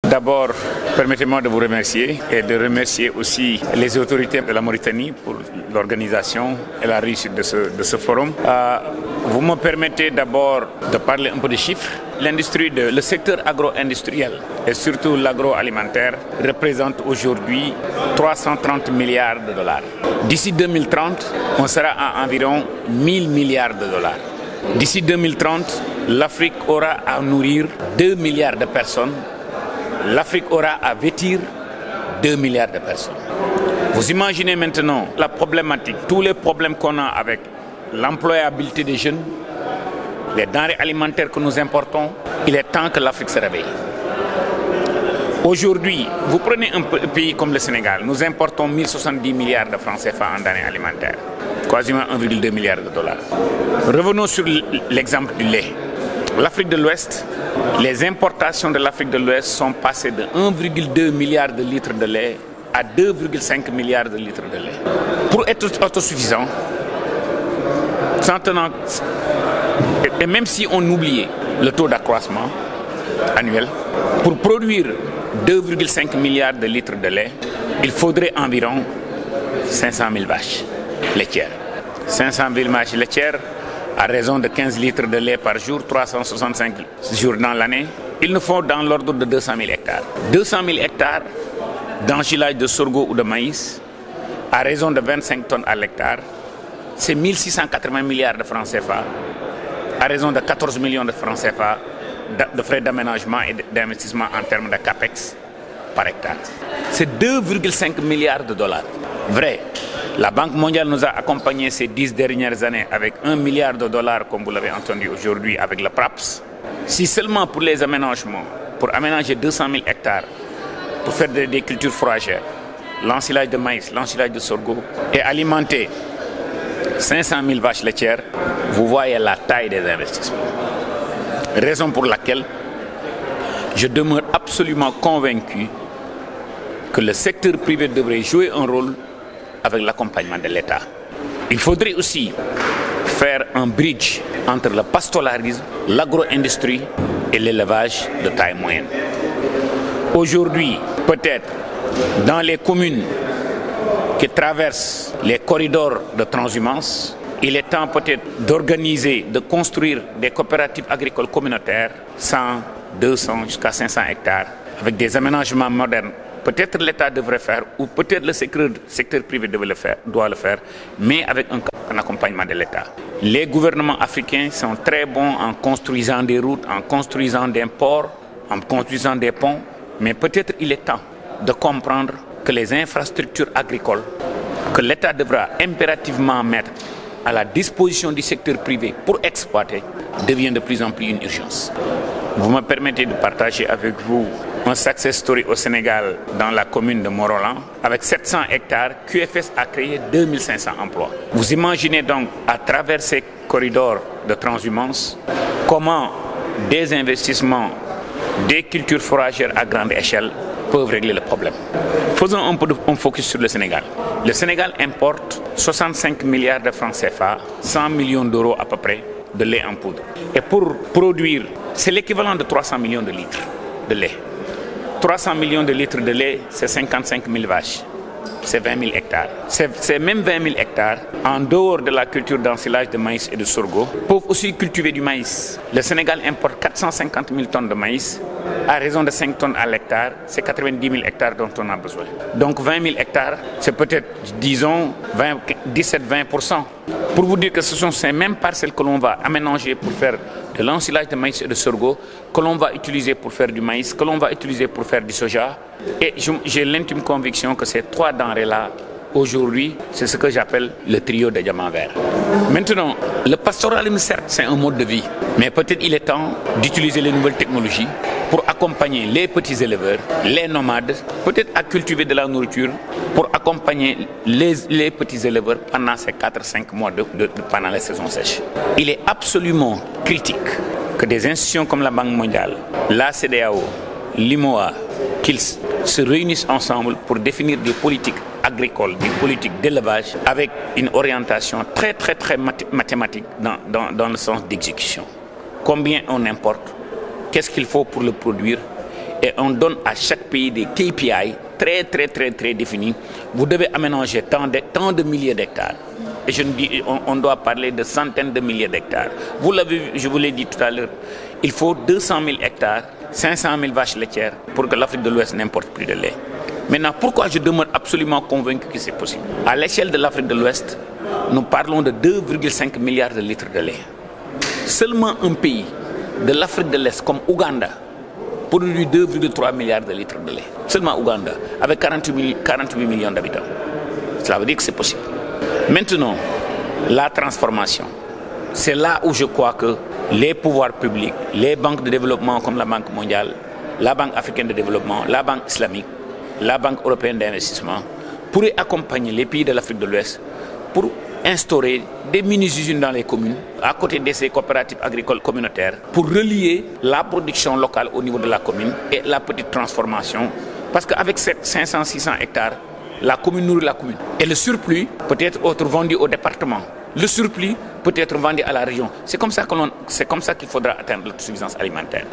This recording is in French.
D'abord, permettez-moi de vous remercier et de remercier aussi les autorités de la Mauritanie pour l'organisation et la réussite de ce forum. Vous me permettez d'abord de parler un peu de chiffres. Le secteur agro-industriel et surtout l'agroalimentaire représente aujourd'hui 330 milliards de dollars. D'ici 2030, on sera à environ 1000 milliards de dollars. D'ici 2030, l'Afrique aura à nourrir 2 milliards de personnes. L'Afrique aura à vêtir 2 milliards de personnes. Vous imaginez maintenant la problématique, tous les problèmes qu'on a avec l'employabilité des jeunes, les denrées alimentaires que nous importons. Il est temps que l'Afrique se réveille. Aujourd'hui, vous prenez un pays comme le Sénégal, nous importons 1070 milliards de francs CFA en denrées alimentaires, quasiment 1,2 milliard de dollars. Revenons sur l'exemple du lait. L'Afrique de l'Ouest, les importations de l'Afrique de l'Ouest sont passées de 1,2 milliard de litres de lait à 2,5 milliards de litres de lait. Pour être autosuffisant, et même si on oubliait le taux d'accroissement annuel, pour produire 2,5 milliards de litres de lait, il faudrait environ 500 000 vaches laitières. 500 000 vaches laitières à raison de 15 litres de lait par jour, 365 jours dans l'année. Il nous faut dans l'ordre de 200 000 hectares. 200 000 hectares d'ensilage de sorgho ou de maïs à raison de 25 tonnes à l'hectare. C'est 1680 milliards de francs CFA à raison de 14 millions de francs CFA de frais d'aménagement et d'investissement en termes de CAPEX par hectare. C'est 2,5 milliards de dollars. Vrai, la Banque mondiale nous a accompagnés ces 10 dernières années avec 1 milliard de dollars, comme vous l'avez entendu aujourd'hui avec le PRAPS. Si seulement pour les aménagements, pour aménager 200 000 hectares, pour faire des cultures fourragères, l'ensilage de maïs, l'ensilage de sorgho, et alimenter 500 000 vaches laitières, vous voyez la taille des investissements. Raison pour laquelle je demeure absolument convaincu que le secteur privé devrait jouer un rôle avec l'accompagnement de l'État. Il faudrait aussi faire un bridge entre le pastoralisme, l'agro-industrie et l'élevage de taille moyenne. Aujourd'hui, peut-être dans les communes qui traversent les corridors de transhumance, il est temps peut-être d'organiser, de construire des coopératives agricoles communautaires, 100, 200 jusqu'à 500 hectares, avec des aménagements modernes. Peut-être l'État devrait faire, ou peut-être le secteur privé doit le faire, mais avec un accompagnement de l'État. Les gouvernements africains sont très bons en construisant des routes, en construisant des ports, en construisant des ponts, mais peut-être il est temps de comprendre que les infrastructures agricoles que l'État devra impérativement mettre à la disposition du secteur privé pour exploiter devient de plus en plus une urgence. Vous me permettez de partager avec vous un success story au Sénégal dans la commune de Morolan. Avec 700 hectares, QFS a créé 2500 emplois. Vous imaginez donc à travers ces corridors de transhumance comment des investissements, des cultures fourragères à grande échelle peuvent régler le problème. Faisons un peu un focus sur le Sénégal. Le Sénégal importe 65 milliards de francs CFA, 100 millions d'euros à peu près de lait en poudre. Et pour produire, c'est l'équivalent de 300 millions de litres de lait. 300 millions de litres de lait, c'est 55 000 vaches. C'est 20 000 hectares. Ces mêmes 20 000 hectares, en dehors de la culture d'ensilage de maïs et de sorgho, peuvent aussi cultiver du maïs. Le Sénégal importe 450 000 tonnes de maïs à raison de 5 tonnes à l'hectare. C'est 90 000 hectares dont on a besoin. Donc 20 000 hectares, c'est peut-être, disons, 17-20%. Pour vous dire que ce sont ces mêmes parcelles que l'on va aménager pour faire de l'ensilage de maïs et de sorgho, que l'on va utiliser pour faire du maïs, que l'on va utiliser pour faire du soja. Et j'ai l'intime conviction que ces trois denrées-là, aujourd'hui, c'est ce que j'appelle le trio de diamants verts. Maintenant, le pastoralisme, certes, c'est un mode de vie. Mais peut-être il est temps d'utiliser les nouvelles technologies pour accompagner les petits éleveurs, les nomades, peut-être à cultiver de la nourriture, pour accompagner les petits éleveurs pendant ces 4-5 mois pendant la saison sèche. Il est absolument critique que des institutions comme la Banque mondiale, la CEDEAO, l'IMOA, qu'ils se réunissent ensemble pour définir des politiques agricoles, des politiques d'élevage avec une orientation très mathématique dans le sens d'exécution. Combien on importe, qu'est-ce qu'il faut pour le produire et on donne à chaque pays des KPI très définis. Vous devez aménager tant de milliers d'hectares. Et on doit parler de centaines de milliers d'hectares. Je vous l'ai dit tout à l'heure, il faut 200 000 hectares, 500 000 vaches laitières pour que l'Afrique de l'Ouest n'importe plus de lait. Maintenant, pourquoi je demeure absolument convaincu que c'est possible? À l'échelle de l'Afrique de l'Ouest, nous parlons de 2,5 milliards de litres de lait. Seulement un pays de l'Afrique de l'Est comme Ouganda produit 2,3 milliards de litres de lait. Seulement Ouganda, avec 48 millions d'habitants. Cela veut dire que c'est possible. Maintenant, la transformation. C'est là où je crois que les pouvoirs publics, les banques de développement comme la Banque mondiale, la Banque africaine de développement, la Banque islamique, la Banque européenne d'investissement pourraient accompagner les pays de l'Afrique de l'Ouest pour instaurer des mini-usines dans les communes, à côté de ces coopératives agricoles communautaires, pour relier la production locale au niveau de la commune et la petite transformation. Parce qu'avec 500-600 hectares, la commune nourrit la commune. Et le surplus peut être vendu au département. Le surplus peut être vendu à la région. C'est comme ça qu'il faudra atteindre l'autosuffisance alimentaire.